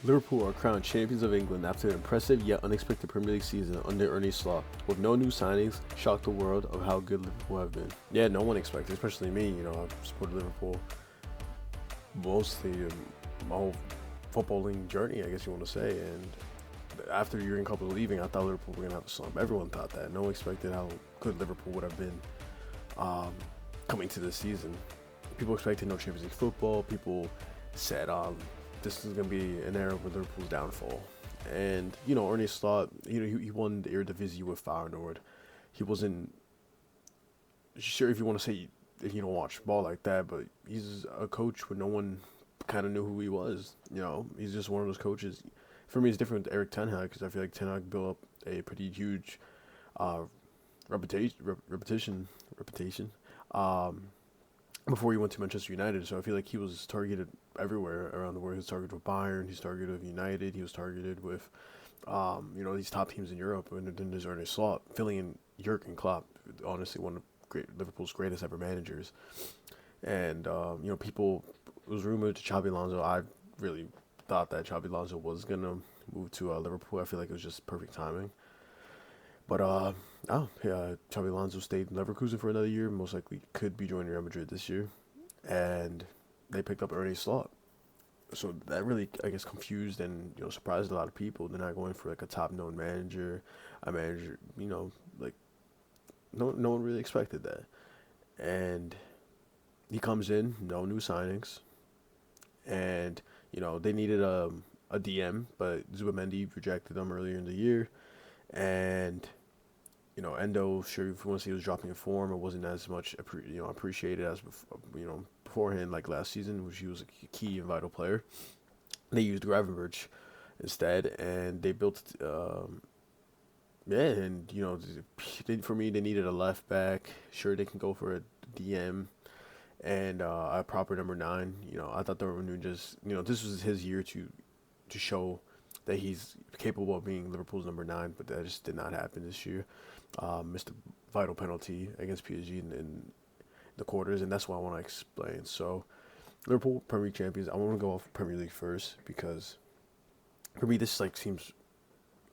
Liverpool are crowned champions of England after an impressive yet unexpected Premier League season under Ernie Slot. With no new signings, shocked the world of how good Liverpool have been. Yeah, no one expected, especially me. I've supported Liverpool mostly my whole footballing journey, I guess you want to say. And after Jurgen Klopp was leaving, I thought Liverpool were going to have a slump. Everyone thought that. No one expected how good Liverpool would have been coming to this season. People expected no Champions League football. People said this is going to be an era where Liverpool's downfall. And, Ernie Slot, he won the Eredivisie with Feyenoord. He wasn't sure if you want to say if you don't watch ball like that, but he's a coach where no one kind of knew who he was. He's just one of those coaches. For me, it's different with Eric Ten Hag because I feel like Ten Hag built up a pretty huge reputation before he went to Manchester United. So I feel like he was targeted everywhere around the world. He was targeted with Bayern. He's targeted with United. He was targeted with, these top teams in Europe. And then there's Arne Slot filling in Jurgen Klopp, honestly one of Liverpool's greatest ever managers. And people, it was rumored to Xabi Alonso. I really thought that Xabi Alonso was gonna move to Liverpool. I feel like it was just perfect timing. But Xabi Alonso stayed in Leverkusen for another year. Most likely could be joining Real Madrid this year, and they picked up Ernie Slot. So that really, I guess, confused and surprised a lot of people. They're not going for like a top known manager, a manager like no one really expected that, and he comes in, no new signings, and they needed a DM, but Zubamendi rejected them earlier in the year, and Endo, sure, if you want to see, he was dropping in form. It wasn't as much appreciated as beforehand, like last season, which he was a key and vital player. They used Gravenberch instead, and they built. And for me, they needed a left back. Sure, they can go for a DM and a proper number 9. I thought Darwin Núñez, this was his year to show that he's capable of being Liverpool's number 9, but that just did not happen this year. Missed a vital penalty against PSG in the quarters, and that's what I want to explain. So, Liverpool Premier League champions. I want to go off Premier League first because for me this seems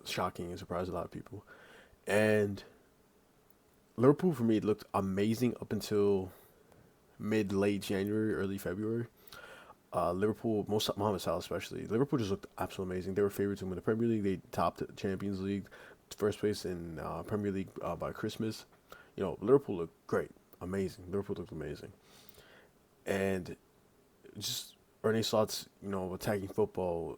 shocking and surprised a lot of people. And Liverpool for me looked amazing up until late January, early February. Liverpool, Mohamed Salah especially. Liverpool just looked absolutely amazing. They were favorites to win the Premier League. They topped the Champions League, first place in Premier League by Christmas. Liverpool looked great, amazing. Liverpool looked amazing, and just Ernie Slot's attacking football.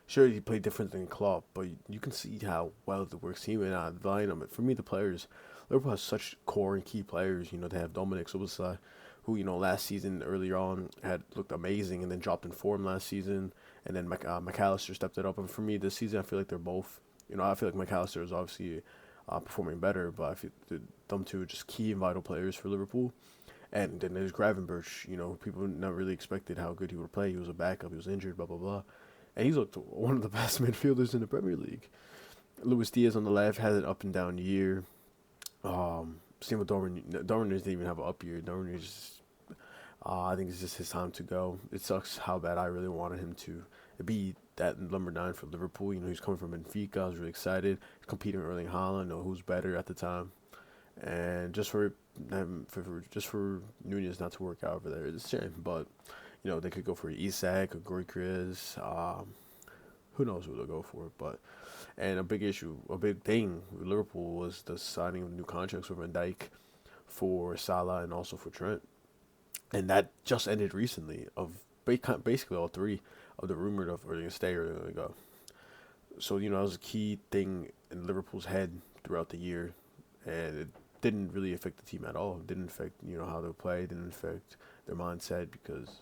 Sure, he played different than Klopp, but you can see how well it works. He went out of the lineup. For me, the players, Liverpool has such core and key players. They have Dominic Soboslai, who last season earlier on had looked amazing and then dropped in form last season, and then McAllister stepped it up. And for me, this season, I feel like they're both. I feel like McAllister is obviously performing better, but I feel them two are just key and vital players for Liverpool. And then there's Gravenberch. People not really expected how good he would play. He was a backup. He was injured. Blah blah blah. And he's looked one of the best midfielders in the Premier League. Luis Diaz on the left had an up and down year. Same with Darwin. Darwin didn't even have an up year. Darwin is just, I think it's just his time to go. It sucks how bad I really wanted him to be that number 9 for Liverpool. He's coming from Benfica. I was really excited. He's competing with Erling Haaland. Who's better at the time. And just for Núñez not to work out over there, it's a shame. But they could go for Isak or Gyökeres. Who knows who they'll go for? And a big thing with Liverpool was the signing of new contracts for Van Dijk, for Salah, and also for Trent. And that just ended recently. Of basically all 3 of the rumored of are they gonna stay or they're gonna go. So that was a key thing in Liverpool's head throughout the year, and it didn't really affect the team at all. It didn't affect how they play. It didn't affect their mindset because.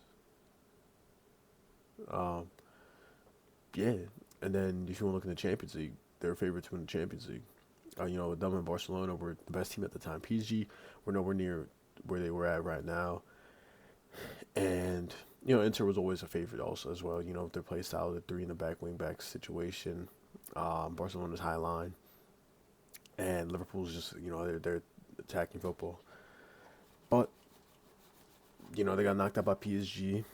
Yeah, and then if you want to look in the Champions League, they're favorites to win the Champions League. Them and Barcelona were the best team at the time. PSG were nowhere near where they were at right now, and Inter was always a favorite also as well. Their play style, the 3 in the back, wing back situation. Barcelona's high line, and Liverpool's just they're attacking football, but they got knocked out by PSG,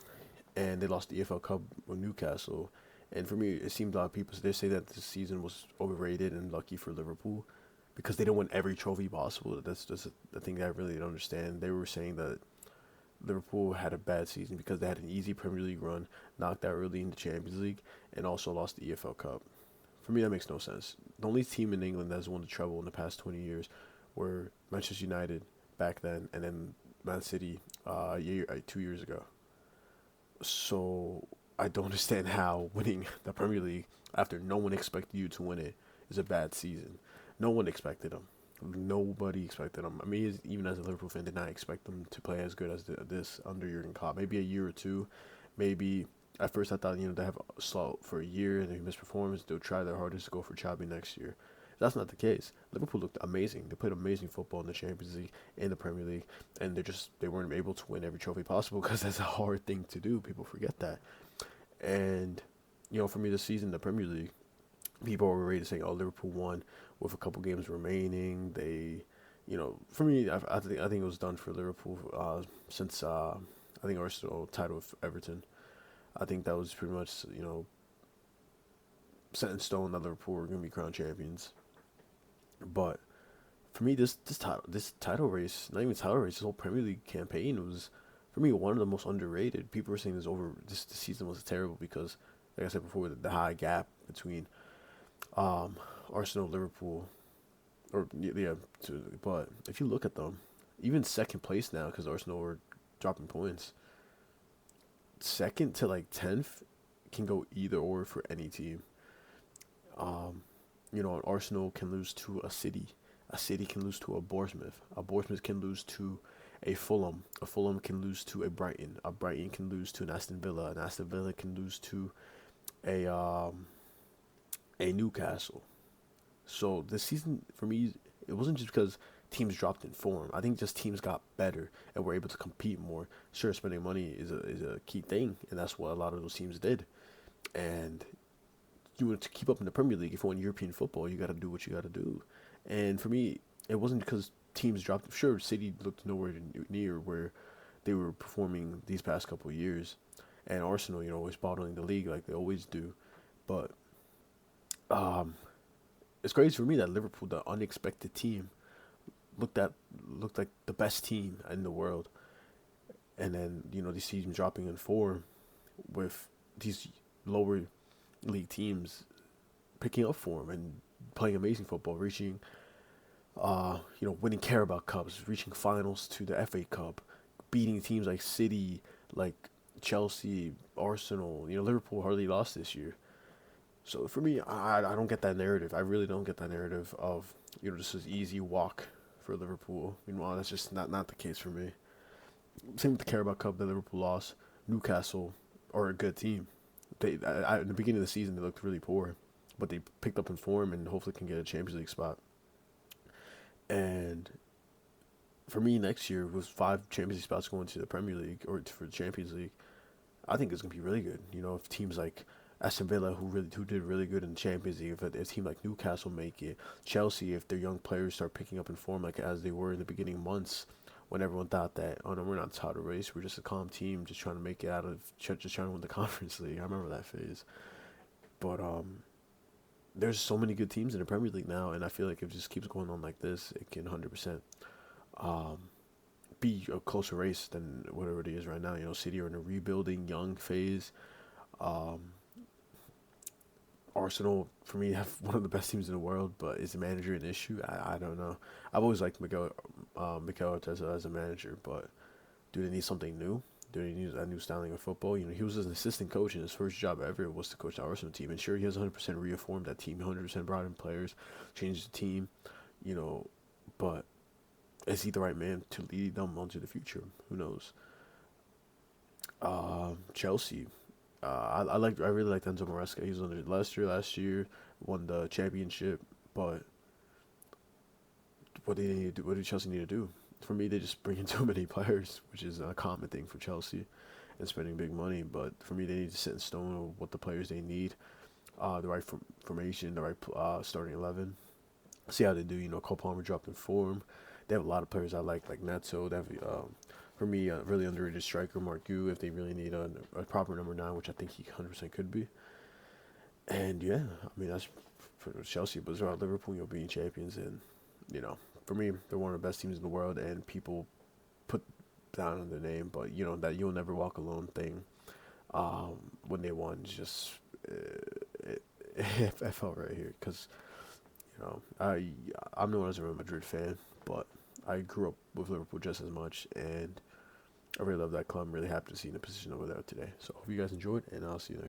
and they lost the EFL Cup with Newcastle And for me, it seemed a lot of people they say that this season was overrated and lucky for Liverpool because they don't win every trophy possible. That's just the thing that I really don't understand. They were saying that Liverpool had a bad season because they had an easy Premier League run, knocked out early in the Champions League, and also lost the EFL Cup. For me, that makes no sense. The only team in England that's won the treble in the past 20 years were Manchester United back then, and then Man City 2 years ago. So I don't understand how winning the Premier League after no one expected you to win it is a bad season. No one expected them. Nobody expected them. I mean, even as a Liverpool fan, did not expect them to play as good as this under Jurgen Klopp. Maybe a year or two. Maybe at first I thought they have a slot for a year and they miss performance. They'll try their hardest to go for Champions next year. That's not the case. Liverpool looked amazing. They played amazing football in the Champions League and the Premier League, and they weren't able to win every trophy possible because that's a hard thing to do. People forget that. And for me this season, the Premier League, people were ready to say, "Oh, Liverpool won with a couple games remaining." For me, I think it was done for Liverpool since I think Arsenal tied with Everton. I think that was pretty much set in stone that Liverpool were going to be crowned champions. But for me, this title race, not even title race, this whole Premier League campaign was, for me, one of the most underrated. People were saying this season was terrible because, like I said before, the high gap between Arsenal, Liverpool, or yeah. But if you look at them, even second place now, because Arsenal were dropping points, second to like 10th can go either or for any team. Um, Arsenal can lose to a City can lose to a Bournemouth can lose to a Fulham can lose to a Brighton can lose to an Aston Villa can lose to a Newcastle. So this season for me, it wasn't just because teams dropped in form. I think just teams got better and were able to compete more. Sure, spending money is a key thing, and that's what a lot of those teams did. And you want to keep up in the Premier League, if you want European football, you got to do what you got to do. And for me, it wasn't because teams dropped. Sure, City looked nowhere near where they were performing these past couple of years, and Arsenal, always bottling the league like they always do. But um, it's crazy for me that Liverpool, the unexpected team, looked at looked like the best team in the world, and then these teams dropping in form with these lower league teams picking up form and playing amazing football, reaching winning Carabao Cups, reaching finals to the FA Cup, beating teams like City, like Chelsea, Arsenal. Liverpool hardly lost this year. So for me, I don't get that narrative. I really don't get that narrative of this is easy walk for Liverpool. Meanwhile, that's just not the case for me. Same with the Carabao Cup that Liverpool lost. Newcastle are a good team. In the beginning of the season they looked really poor, but they picked up in form and hopefully can get a Champions League spot. And for me, next year with 5 Champions League spots going to the Premier League or for the Champions League, I think it's gonna be really good. If teams like Aston Villa, who did really good in the Champions League, if a team like Newcastle make it, Chelsea, if their young players start picking up in form like as they were in the beginning months, when everyone thought that, oh no, we're not title race, we're just a calm team, just trying to make it out of, just trying to win the Conference League. I remember that phase. But there's so many good teams in the Premier League now, and I feel like if it just keeps going on like this, it can 100% um, be a closer race than whatever it is right now. City are in a rebuilding young phase. Um, Arsenal, for me, have one of the best teams in the world, but is the manager an issue? I don't know. I've always liked Mikel Arteta as a manager, but do they need something new? Do they need a new styling of football? He was an assistant coach, and his first job ever was to coach the Arsenal team. And sure, he has 100% reformed that team, 100% brought in players, changed the team, but is he the right man to lead them onto the future? Who knows? Chelsea. I really like Enzo Maresca. He was under Leicester last year, won the championship. But what do they need to do? What do Chelsea need to do? For me, they just bring in too many players, which is a common thing for Chelsea, and spending big money. But for me, they need to set in stone of what the players they need, the right formation, the right starting 11. See how they do. Cole Palmer dropped in form. They have a lot of players I like Neto. They have for me, a really underrated striker, Mark Gu, if they really need a proper number 9, which I think he 100% could be. And yeah, I mean that's for Chelsea, but it's about Liverpool, being champions, and you know, for me, they're one of the best teams in the world, and people put down on their name, but that you'll never walk alone thing. When they won, just it, I felt right here because I'm known as a Real Madrid fan, but I grew up with Liverpool just as much, and I really love that club. I'm really happy to see in the position over there today. So hope you guys enjoyed, and I'll see you next.